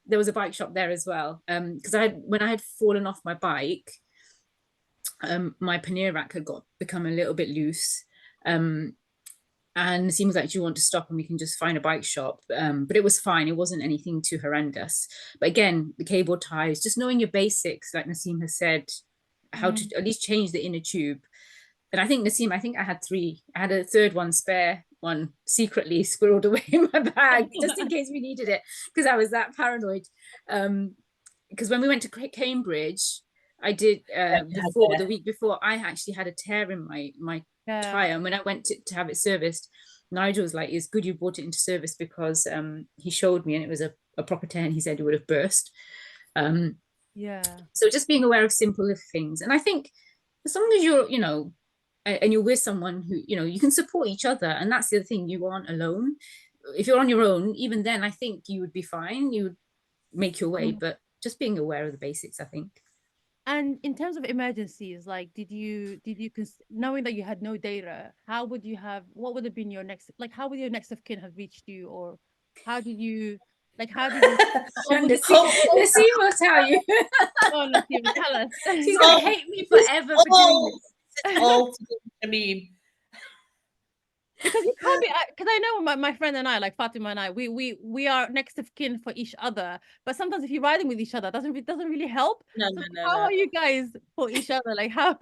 C: There was a bike shop there as well. Because when I had fallen off my bike, my pannier rack had become a little bit loose. And it seems like, do you want to stop and we can just find a bike shop? But it was fine. It wasn't anything too horrendous. But again, the cable ties, just knowing your basics, like Nasim has said, how to at least change the inner tube. And I think Nasim, I think I had three. I had a third one, spare one, secretly squirreled away in my bag, just in case we needed it, because I was that paranoid. Because when we went to Cambridge, I did the week before, I actually had a tear in my
A: yeah.
C: tire. And when I went to have it serviced, Nigel was like, it's good you brought it into service, because he showed me and it was a proper tear, and he said it would have burst.
A: Yeah.
C: So just being aware of simple things. And I think as long as you're, and you're with someone who, you can support each other. And that's the other thing, you aren't alone. If you're on your own, even then, I think you would be fine. You would make your way, but just being aware of the basics, I think.
A: And in terms of emergencies, like, knowing that you had no data, what would have been your next, like, how would your next of kin have reached you, or how did you, or would
C: Nasim will tell you.
A: oh, Nasim, tell us.
C: She's going to hate me forever for doing this.
B: It's all to do with Shameem.
A: Because you can't be, because I know my friend and I, like Fatima and I, we are next of kin for each other. But sometimes if you're riding with each other, it doesn't really help.
B: No,
A: So
B: no,
A: how
B: no.
A: are you guys for each other? Like how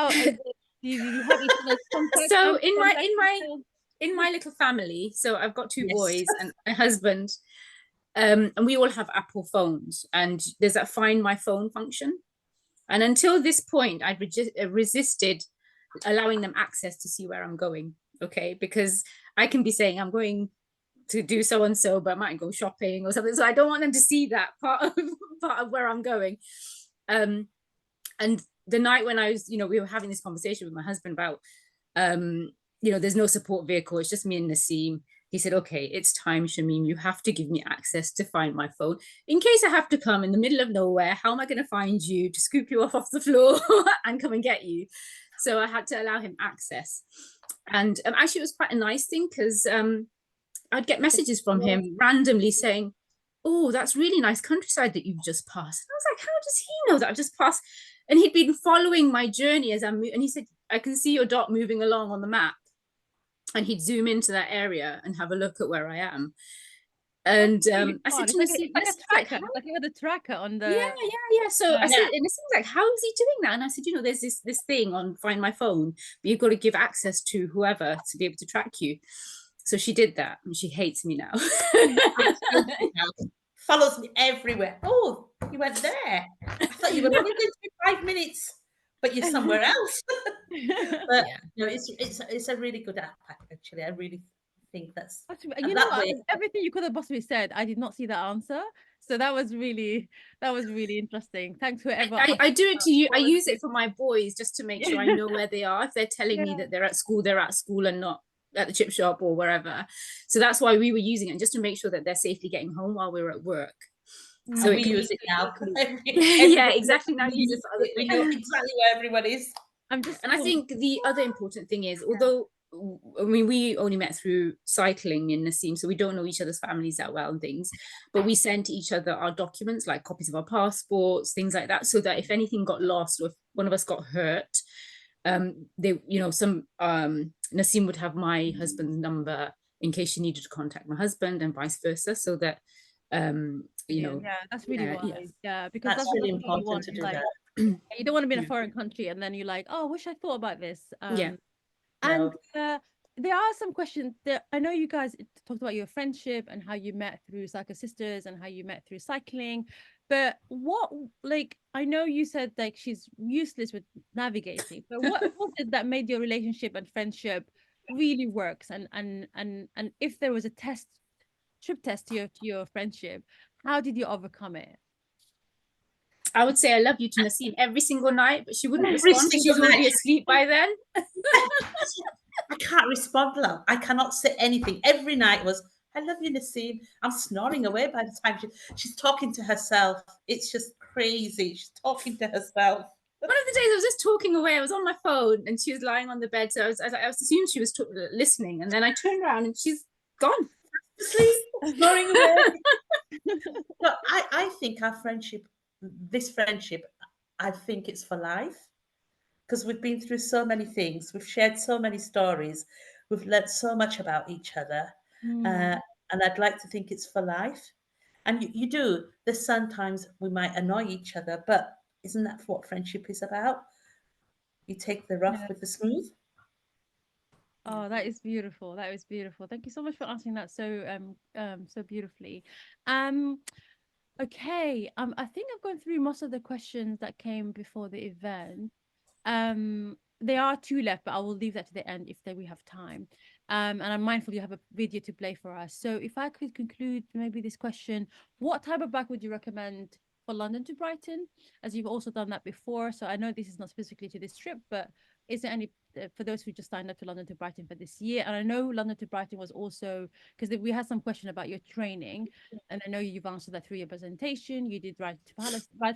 A: is it, do you have each other's contact?
C: So
A: contact
C: in my little family, so I've got two
B: Yes.
C: boys and a husband, and we all have Apple phones, and there's that Find My Phone function. And until this point, I'd resisted allowing them access to see where I'm going. Okay, because I can be saying I'm going to do so and so, but I might go shopping or something. So I don't want them to see that part of where I'm going. And the night when I was, we were having this conversation with my husband about, there's no support vehicle. It's just me and Nasim. He said, okay, it's time, Shameem, you have to give me access to Find My Phone. In case I have to come in the middle of nowhere, how am I going to find you to scoop you off the floor and come and get you? So I had to allow him access. And actually, it was quite a nice thing, because I'd get messages from him randomly saying, oh, that's really nice countryside that you've just passed. And I was like, how does he know that I've just passed? And he'd been following my journey as I'm moving. And he said, I can see your dot moving along on the map. And he'd zoom into that area and have a look at where I am. And I said to Nasim,
A: like a tracker, like you had a tracker on the
C: yeah. So I said, and it seems like, how is he doing that? And I said, there's this thing on Find My Phone, but you've got to give access to whoever to be able to track you. So she did that, and she hates me now.
B: Follows me everywhere. Oh, you went there. I thought you were only going to be 5 minutes, but you're somewhere else. But it's a really good app, actually. I really think that's
A: everything you could have possibly said. I did not see that answer, so that was really interesting. Thanks whoever.
C: I do it to you. I use it for my boys just to make sure I know where they are. If they're telling me that they're at school and not at the chip shop or wherever. So that's why we were using it, just to make sure that they're safely getting home while we were at work.
B: So we use it now.
C: Yeah, exactly. Now use it for other
B: We
C: things.
B: know exactly where everyone is.
A: I'm just,
C: And I think the other important thing is, although I mean, we only met through cycling in Nasim, so we don't know each other's families that well and things, but we sent each other our documents, like copies of our passports, things like that, so that if anything got lost or if one of us got hurt, they, you know, Nasim would have my husband's number in case she needed to contact my husband and vice versa, so that you know,
A: yeah, that's really wise. Yeah, because
B: That's
A: that's
B: really
A: what you
B: important
A: want.
B: to do
A: Like,
B: that.
A: you don't want to be in a
C: Yeah.
A: foreign country and then you're like, oh, I wish I thought about this.
C: Yeah.
A: And
B: No.
A: there are some questions that I know you guys talked about your friendship and how you met through Cycle Sisters and how you met through cycling. But what, like, I know you said like she's useless with navigating, but what was it that made your relationship and friendship really works? And if there was a trip test to your friendship, how did you overcome it?
C: I would say I love you to Nasim every single night, but she wouldn't
B: Every
C: respond because she
B: single
C: was already
B: night.
C: asleep by then.
B: I can't respond, love. I cannot say anything. Every night was, I love you, Nasim. I'm snoring away by the time she's talking to herself. It's just crazy. She's talking to herself.
C: One of the days I was just talking away. I was on my phone and she was lying on the bed. So I was assuming she was listening. And then I turned around and she's gone.
B: Sleep, snoring away. No, I think our friendship, this friendship, I think it's for life. Because we've been through so many things, we've shared so many stories, we've learnt so much about each other,
A: Mm,
B: and I'd like to think it's for life. And you do. There's sometimes we might annoy each other, but isn't that what friendship is about? You take the rough
A: yeah.
B: with the smooth.
A: Oh, that is beautiful. That is beautiful. Thank you so much for answering that so beautifully. Um okay. I think I've gone through most of the questions that came before the event. There are two left, but I will leave that to the end if we have time. And I'm mindful you have a video to play for us. So if I could conclude maybe this question, what type of bag would you recommend for London to Brighton? As you've also done that before. So I know this is not specifically to this trip, but is there any for those who just signed up to London to Brighton for this year? And I know London to Brighton was also because we had some question about your training, and I know you've answered that through your presentation. You did Ride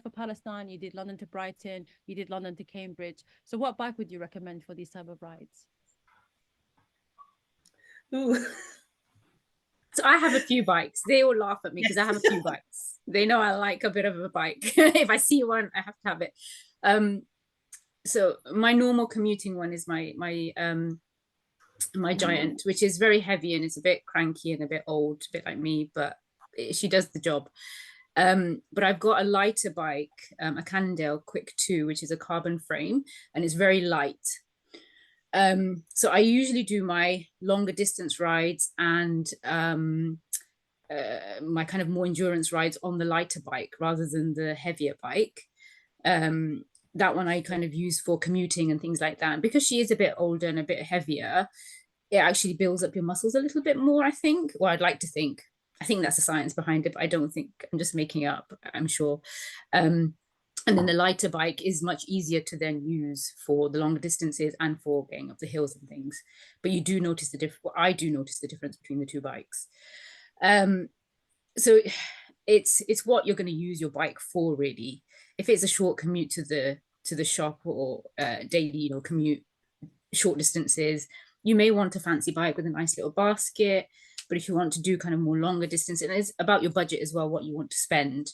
A: for Palestine, you did London to Brighton, you did London to Cambridge. So what bike would you recommend for these type of rides?
B: Ooh.
C: So I have a few bikes. They all laugh at me because I have a few bikes. They know I like a bit of a bike. If I see one, I have to have it. So my normal commuting one is my Giant, which is very heavy and it's a bit cranky and a bit old, a bit like me, but she does the job. But I've got a lighter bike, a Cannondale Quick 2, which is a carbon frame and it's very light. So I usually do my longer distance rides and my kind of more endurance rides on the lighter bike rather than the heavier bike. That one I kind of use for commuting and things like that. And because she is a bit older and a bit heavier, it actually builds up your muscles a little bit more, I think. Or I'd like to think. I think that's the science behind it, but I don't think I'm just making it up, I'm sure. And then the lighter bike is much easier to then use for the longer distances and for getting up the hills and things. But you do notice the difference. Well, I do notice the difference between the two bikes. So it's what you're going to use your bike for, really. If it's a short commute to the shop or daily, you know, commute short distances, you may want a fancy bike with a nice little basket. But if you want to do kind of more longer distance, and it's about your budget as well, what you want to spend.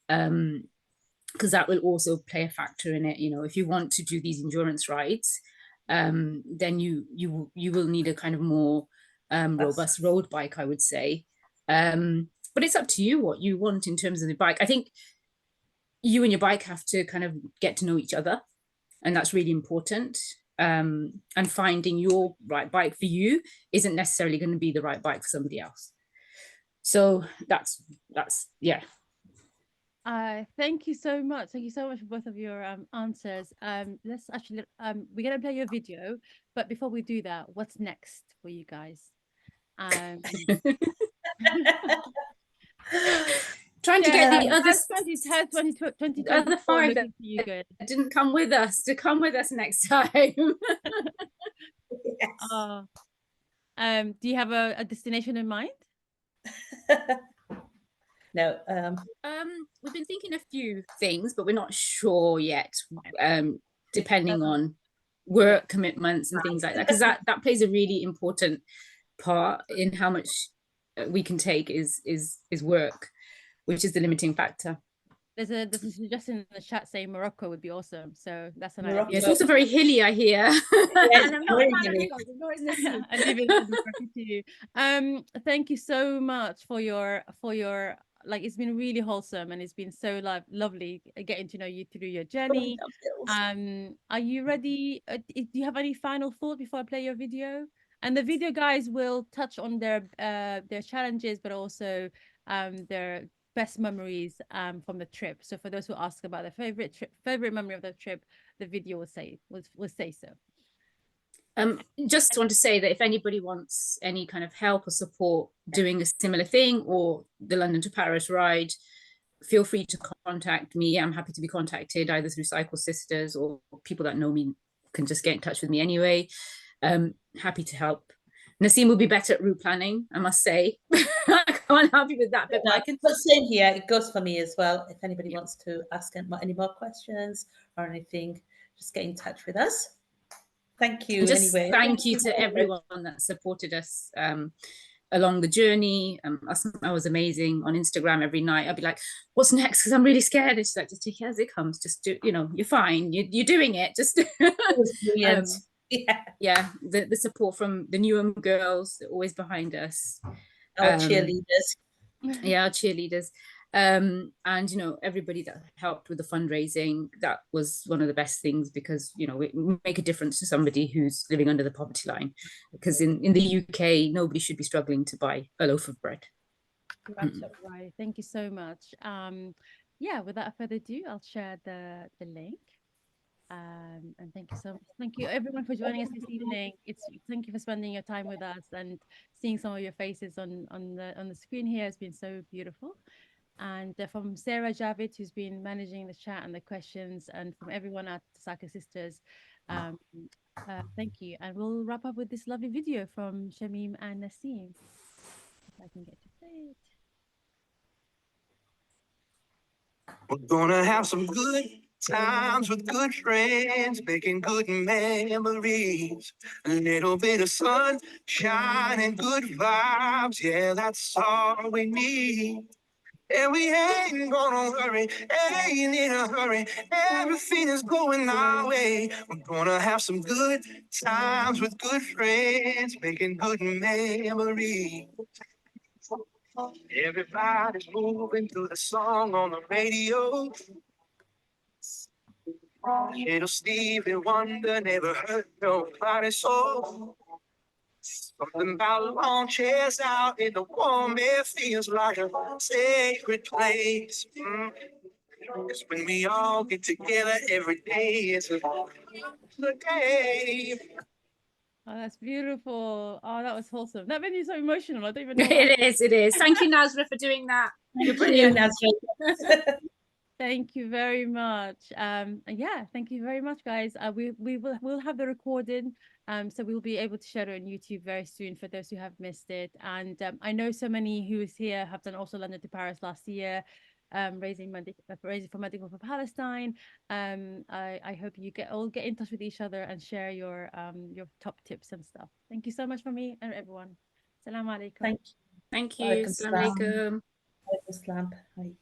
C: Because that will also play a factor in it. You know, if you want to do these endurance rides, then you will need a kind of more robust road bike, I would say. But it's up to you what you want in terms of the bike. I think you and your bike have to kind of get to know each other, and that's really important. And finding your right bike for you isn't necessarily going to be the right bike for somebody else. So that's yeah.
A: Thank you so much. Thank you so much for both of your answers. Let's actually we're gonna play your video, but before we do that, what's next for you guys?
C: Trying to get the other
A: 2024
C: 5
A: looking for you good.
C: that didn't come with us to come with us next time.
A: Yes. Do you have a destination in mind?
B: No.
C: We've been thinking a few things, but we're not sure yet, depending on work commitments and things like that, because that plays a really important part in how much we can take is work, which is the limiting factor.
A: There's a suggestion in the chat saying Morocco would be awesome. So that's an
B: Morocco.
A: idea.
C: Yeah, it's also very hilly, I hear.
B: Yes,
C: And I'm not a fan of hills, nor is Nasim.
A: I live in Morocco too. Thank you so much for your like, it's been really wholesome, and it's been so lovely getting to know you through your journey. Are you ready? Do you have any final thought before I play your video? And the video guys will touch on their challenges, but also their best memories from the trip. So for those who ask about their favorite memory of the trip, the video will say so.
C: Just want to say that if anybody wants any kind of help or support doing a similar thing, or the London to Paris ride, feel free to contact me. I'm happy to be contacted either through Cycle Sisters, or people that know me can just get in touch with me anyway. Happy to help. Nasim will be better at route planning, I must say. I can't help you with that, but I can.
B: But same here, it goes for me as well. If anybody wants to ask any more questions or anything, just get in touch with us. Thank you.
C: Just
B: anyway,
C: thank you to everyone that supported us along the journey. I was amazing on Instagram every night. I'd be like, "What's next?" Because I'm really scared. It's like, just take it as it comes. Just do, you're fine. You're doing it. Just
B: brilliant.
C: Yeah. The support from the Newham girls, they're always behind us.
B: Our cheerleaders.
C: Yeah, our cheerleaders. And everybody that helped with the fundraising, that was one of the best things, because we make a difference to somebody who's living under the poverty line, because in the UK nobody should be struggling to buy a loaf of bread.
A: Right. Thank you so much. Yeah, without further ado, I'll share the link. And thank you so much. Thank you everyone for joining us this evening. Thank you for spending your time with us and seeing some of your faces on the screen here. It's been so beautiful. And from Sarah Javid, who's been managing the chat and the questions, and from everyone at Saka Sisters, thank you. And we'll wrap up with this lovely video from Shameem and Nasim. If I can get to play it.
E: We're gonna have some good times with good friends, making good memories. A little bit of sunshine and good vibes, yeah, that's all we need. And we ain't gonna worry, ain't in a hurry. Everything is going our way. We're gonna have some good times with good friends, making good memories. Everybody's moving to the song on the radio. Little Stevie Wonder never hurt nobody so. Something about long chairs out in the warm air feels like a sacred place. It's when we all get together every day. It's a day.
A: Oh, that's beautiful. Oh, that was wholesome. That made me so emotional. I don't even know why.
C: It is. Thank you, Nazra, for doing that. You're brilliant.
A: Thank you very much. Yeah, thank you very much, guys. We'll have the recording, so we'll be able to share it on YouTube very soon for those who have missed it. And I know so many who is here have done also London to Paris last year, raising for Medical for Palestine. I hope you all get in touch with each other and share your top tips and stuff. Thank you so much for me and everyone. Assalamu alaikum.
B: Thank you.
C: Thank you. Assalamu alaikum.
B: Bye.